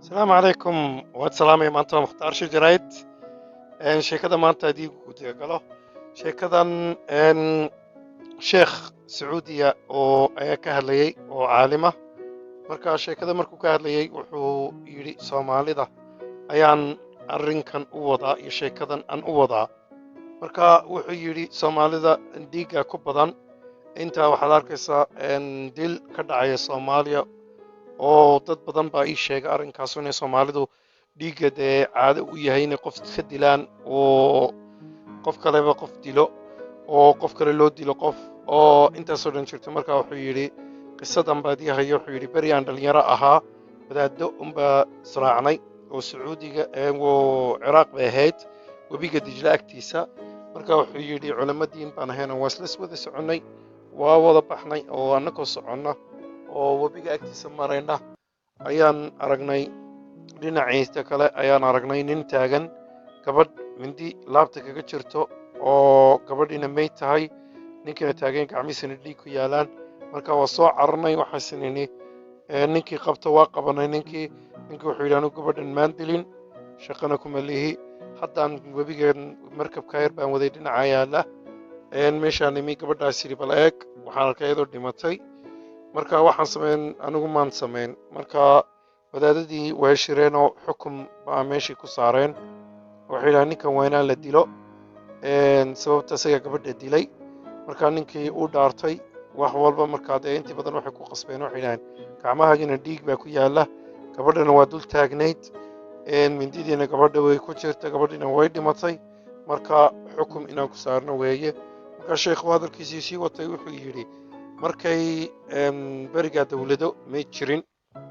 السلام عليكم والسلام يا maanta waa mukhtaar shijarayd sheekada maanta haddii guud galo sheekadan sheekh sacuudiya oo ayaa ka hadlayay oo caalima marka sheekada markuu ka hadlayay wuxuu yidhi soomaalida ayaan arrinkan u wadaa iyo sheekadan aan u wadaa marka wuxuu yidhi soomaalida dhiigga ku badan intaa waxaad arkaysaa dil ka dhacaya soomaaliya oo dad badan baa ii sheegay arrinkaasu inay soomaalidu dhiigga dee caado u yahay inay qof ka dilaan oo qof kaleba qof dilo oo qof kale loo dilo qof oo intaasoo dhan jirto marka wuxuu yidhi qisadan baad ii hayo wuxuu yidhi beri aan dhallinyaro ahaa wadaaddo unbaa israacnay oo sacuudiga oo ciraaq bay ahayd webiga dijla agtiisa marka wuxuu yidhi culamadiin baan ahayna waa isla wada soconnay waa wada baxnay oo annagoo soconna oo webiga agtiisa marayna ayaan aragnay dhinaciisa kale ayaan aragnay nin taagan gabadh mindi laabta kaga jirto oo gabadhiina mayd tahay ninkina taagan gacmihiisana dhiig ku yaalaan marka waa soo cararnay waxaasan ini ninkii qabto waa qabanay ninkii wuxuu yidhi anigu gabadhan maan dilin shaqana kuma lihi haddaan webigan markabka yar baan waday dhinaca yaala meeshaan imi gabadhaas yidhi bal eeg waxaan arkay iyadoo dhimatay marka waxaan samayn anigu maan samayn marka wadaadadii way shireenoo xukun baa meeshii ku saareen waxay yidhahaan ninkan waa inaan la dilo sababta isaga gabadha dilay marka ninkii uu dhaartay wax walba markaa dee intii badan waxay ku qasbeen waxay yidhahaan gacmahaagina dhiig baa ku yaalla gabadhana waa dul taagnayd mindidiina gabadha way ku jirta gabadhiina way dhimatay marka xukum inaan ku saarno weeye marka sheekhu hadalkiisii sii watay wuxuu yidhi markay berigaa dawlado may jirin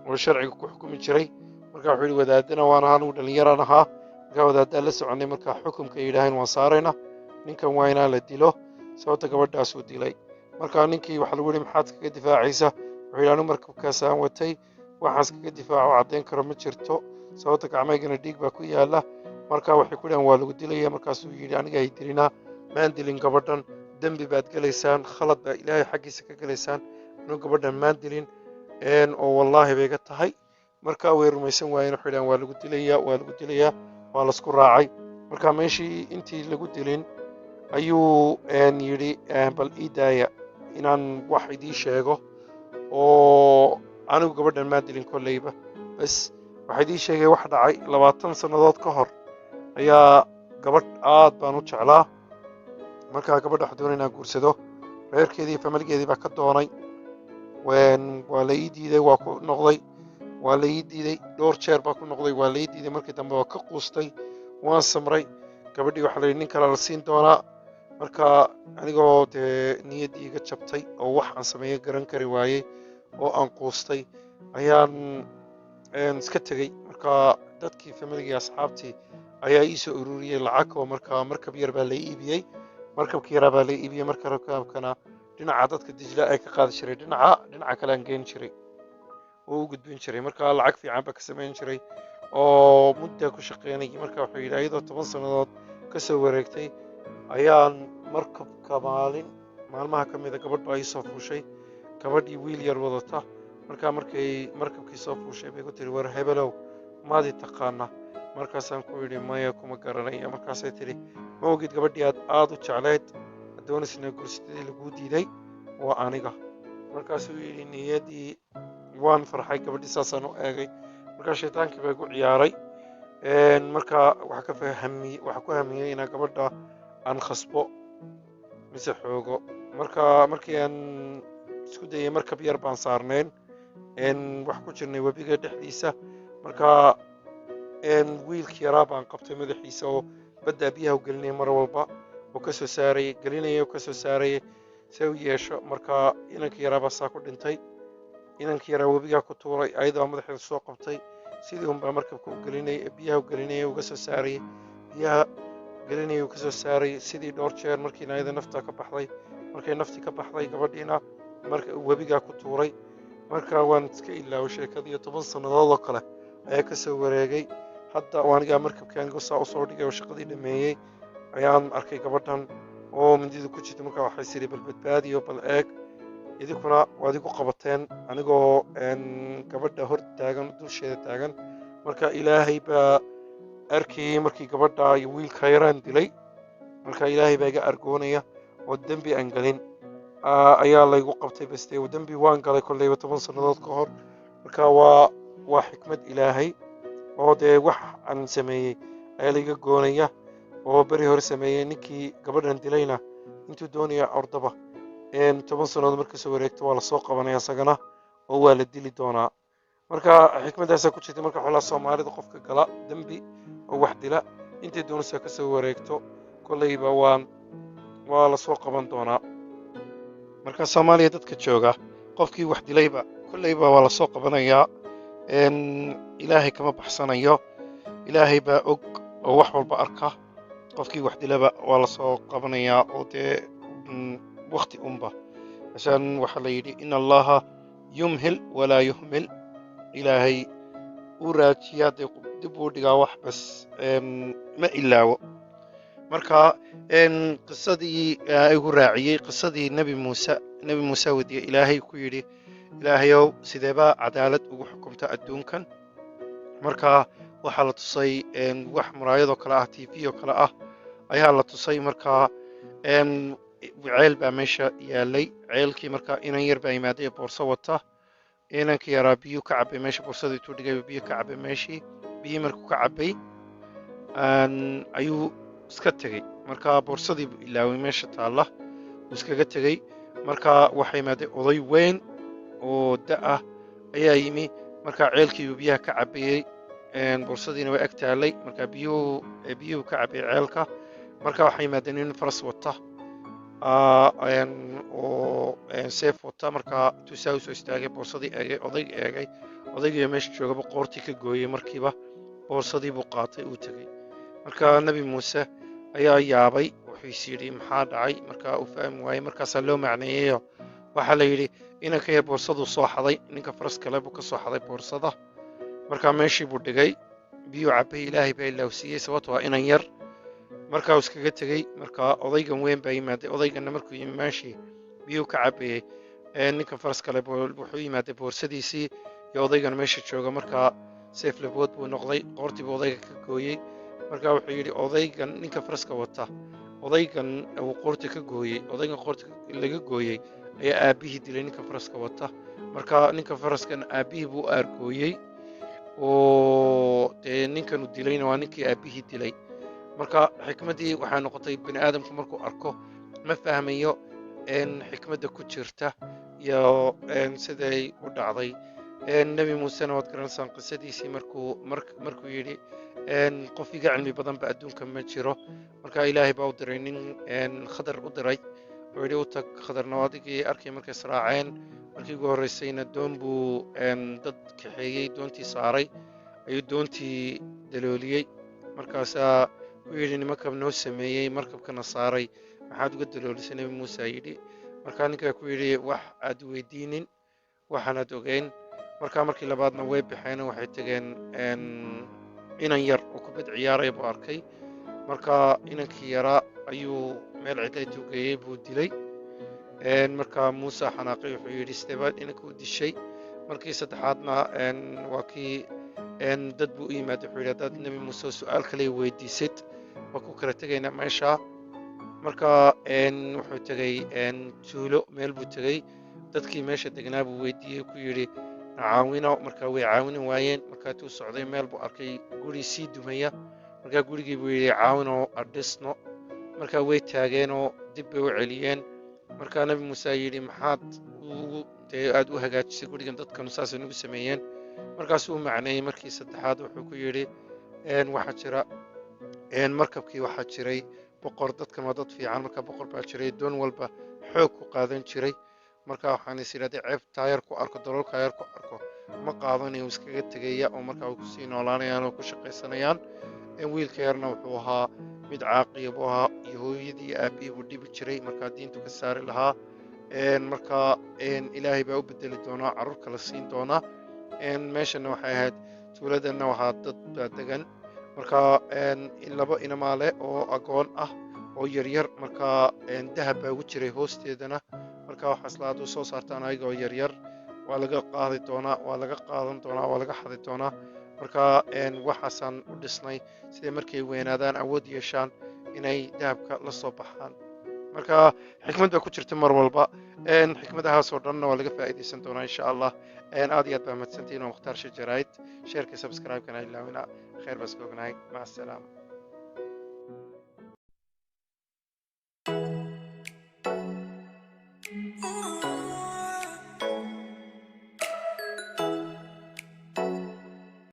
oo sharciga ku xukumi jiray marka wuxuu yidhi wadaadana waan ahaa anugu dhallinyaraan ahaa markaa wadaaddaa la soconnay markaa xukumka yidhaaheen waan saarayna ninkan waa inaan la dilo sababta gabadhaasuu dilay markaa ninkii waxaa lagu yidhi maxaad kaga difaacaysa wuxuu yidhi anigu markabkaasaan watay waxaas kaga difaaco caddayn karo ma jirto sababta gacmaygana dhiig baa ku yaalla marka waxay ku dhahan waa lagu dilaya markaasuu yidhi aniga ay dilinaa maan dilin gabadhan dembi baad gelaysaan khalad baa ilaahay xaggiisa ka gelaysaan anigu gabadhan maan dilin oo wallaahi bay ga tahay marka way rumaysan waayeen waxay dhahan waa lagu dilayaa waa lasku raacay marka meeshii intii lagu dilin ayuu yidhi bal ii daaya inaan wax idii sheego oo anigu gabadhan maan dilin kolleyba bas waxaa idii sheegay wax dhacay 20 sannadood ka hor ayaa gabadh aad baan u jeclaa markaa gabadha waxaa doonay inaan guursado reerkeedii familgeedii baa ka doonay waa la ii diiday waa ku noqday waa la ii diiday dhowr jeer baa ku noqday waa la ii diiday markii dambe waa ka quustay waan samray gabadhii waxaa la yidhi nin kale la siin doonaa marka anigoo dee niyaddii iga jabtay oo wax aan sameeyo garan kari waayey oo aan quustay ayaan iska tegey marka dadkii familigii asxaabtii ayaa ii soo ururiyey lacag oo markaa markab yar baa la iibiyey markabkii yaraa baa la iibiyey marka markabkana dhinaca dadka dijla ay ka qaadi jiray dhinaca kale aan geen jiray oo u gudbin jiray marka lacag fiican baa ka samayn jiray oo muddaa ku shaqaynayay marka wuxuu yidhi iyadoo 10 sannadood ka soo wareegtay ayaan markabka maalmaha ka mida gabadh baa ii soo fuushay gabadhii wiil yar wadata markaa markay markabkii soo fuushay bay ku tiri war hebelow maadii taqaana markaasaan ku yidhi maya kuma garanaya markaasay tidhi ma ogid gabadhii aad u jeclayd adoonisna gursatadii laguu diiday waa aniga markaasuu yidhi niyaddii waan farxay gabadhii saasaan u eegay markaa shaytaankii baa igu ciyaaray markaa waxaa ku hamiyey inaan gabadha aan khasbo mise xoogo markii aan isku dayay markab yar baan saarnayn wax ku jirnay webiga dhexdiisa markaa wiilkii yaraa baan qabtay madaxiisa oo baddaa biyaha u gelinaya mar walba oo ka soo saarayay gelinaya oo ka soo saarayay see u yeesho markaa inankii yaraa baa saa ku dhintay inankii yaraa webigaa ku tuuray ayadoo madaxeeda soo qabtay sidii unbaa markabka u gelinayay biyaha u gelinaya uga soo saarayay biyaha gelinaya uu ka soo saarayay sidii dhowr jeer markiina ayada nafta ka baxday markay naftii ka baxday gabadhiina marka webigaa ku tuuray marka waan iska ilaaway sheekadii 10 sannadood oo kale ayaa ka soo wareegay hadda anigaa markabkii anigu saa usoo dhigay oo shaqadii dhameeyey ayaan arkay gabadhan oo mindida ku jirta markaa waxay siri bal badbaadiyo bal eeg idinkuna waad igu qabateen anigoo gabadha hor taagan dusheeda taagan marka ilaahay baa arkayay markii gabadha iyo wiilka yaraan dilay marka ilaahay baa iga argoonaya oo dembi aan galin ayaa laygu qabtay baste dembi waan galay kolleyba 10 sannadood ka hor marka waa xikmad ilaahay oo dee wax aan sameeyey ayaa layga goonaya oo beri hore sameeyey ninkii gabadhan dilayna intuu doonaya ordaba 10 sannadood markii soo wareegto waa lasoo qabanaya isagana oo waa la dili doonaa marka xikmadaasaa ku jirta marka xoolaha soomaalida qofka gala dembi oo wax dila intay doonaysaa ka soo wareegto kolleyba waa lasoo qaban doonaa marka soomaaliya dadka jooga qofkii wax dilayba kolleyba waa lasoo qabanayaa ilaahay kama baxsanayo ilaahay baa og oo wax walba arka qofkii wax dilaba waa lasoo qabanayaa oo dee waqti unba عشان waxaa la yidhi in allaha yumhil walaa yuhmil ilaahay uu raajiyaa dib uu dhigaa wax bas ma ilaawo marka qisadii igu raaciyey qisadii nebi muuse wadiye ilaahay ku yidhi ilaahayow sideebaa cadaalad ugu xukumta adduunkan marka waxaa la tusay wax muraayadoo kale ah tv oo kale ah ayaa la tusay marka ceel baa meesha yaalay ceelkii marka inan yar baa yimaaday boorso wata inankii yaraa biyuu ka cabay meesha boorsada intuu dhigay biyo ka cabay meeshii biyii markuu ka cabay ayuu iska tegey marka boorsadii buu ilaaway meesha taalla wuu iskaga tegey marka waxaa yimaaday oday weyn oo da-ah ayaa yimi marka ceelkii buu biyaha ka cabayey boorsadiina waa ag taallay marka biyuhu ka cabay ceelka marka waxaa yimaadeen nin faras wata oo seef wata marka tusaa u soo istaagay boorsadii eegay odayga eegay odaygiiyo meesha joogaba qoortii ka gooyey markiiba boorsadii buu qaatay uu tegey marka nebi muuse ayaa yaabay wuxuu is yidhi maxaa dhacay marka uu fahmi waayey markaasaa loo macneeyeyo waxaa la yidhi inanka yar boorsaduu soo xaday ninka faras kale buu ka soo xaday boorsada marka meeshii buu dhigay biyuu cabay ilaahay baa ilaawsiiyey sababto waa inan yar markaa uu iskaga tegey marka odaygan weyn baa yimaaday odayganna markuu yimi meeshii biyuu ka cabayey ninka faras kale wuxuu yimaaday boorsadiisii iyo odaygan meesha jooga markaa seef labood buu noqday qoortii buu odayga ka gooyey marka wuxuu yidhi odaygan ninka faraska wata odaygan uu qoorta ka gooyey odaygan qoorta laga gooyey ayaa aabbihii dilay ninka faraska wata marka ninka faraskan aabbihii buu aargooyey oo dee ninkan uu dilayna waa ninkii aabbihii dilay marka xikmaddii waxay noqotay bini aadamku markuu arko ma fahmayo xikmadda ku jirta iyo siday u dhacday nebi muusena waad garanaysaan qisadiisii markuu yidhi qof iga cilmi badan ba adduunka ma jiro marka ilaahay baa u diray nin khadar u diray oo yidhi u tag khadarna adigii arkay markay israaceen markii ugu horreysayna doon buu dad kaxeeyey doontii saaray ayuu doontii dalooliyey markaasaa u yidhi nimanka noo sameeyey markabkana saaray maxaad uga daloolisay nebi muuse yidhi markaa ninkaa ku yidhi wax aad weydiinin waxaanaad ogeyn markaa markii labaadna way baxeen waxay tegeen inan yar oo kubad ciyaaraya buu arkay marka inankii yaraa ayuu meel cidla intuu geeyey buu dilay marka muuse xanaaqay wuxuu yidhi sideebaad inanka u dishay markii saddexaadna waa kii dad buu u yimaaday wuxuu yidhi haddaad nebi muuse su-aal kale weydiisid waa ku kala tegaynaa meesha marka wuxuu tegey tuulo meel buu tegey dadkii meesha degnaa buu weydiiyey ku yidhi nacaawino marka way caawinin waayeen markaa tuu socday meel buu arkay guri sii dumaya markaa gurigii buu yidhi caawinoo adhisno markaa way taageenoo dib bay u celiyeen markaa nebi muuse yidhi maxaad aad u hagaajisay gurigan dadkanu saasay nagu sameeyeen markaasuu u macneeyey markii saddexaad wuxuu ku yidhi waxaa jira markabkii waxaa jiray boqor dadkan waa dad fiican marka boqor baa jiray doon walba xoog ku qaadan jiray marka waxaan is yidhahday ceeb taayar ku arko daloolka yar ku arko ma qaadanayo iskaga tegaya oo markaa kusii noolaanayaan oo ku shaqaysanayaan wiilka yarna wuxuu ahaa mid caaqiya buu ahaa iyo hooyadii aabbihii buu dhibi jiray markaa diintu ka saari lahaa marka ilaahay baa u bedeli doonaa carruur kala siin doonaa meeshana waxay ahayd tuuladanna waxaa dad baa degan marka laba inamaale oo agoon ah oo yaryar marka dahab baa ugu jiray hoosteedana marka waxaas la aad u soo saartaan ayagoo yaryar waa laga qaadi doonaa waa laga qaadan doonaa waa laga xadi doonaa marka waxaasaan u dhisnay siday markay weynaadaan awood yeeshaan inay dahabka la soo baxaan marka xikmad baa ku jirta mar walba xikmadahaasoo dhanna waa laga faa'iidaysan doonaa insha allah aad iyo aad baa mahadsantihiin oo mukhtaar shijarayd sheerka subscribe-kana ilaawina khayr baa iska ognahay maca asalaama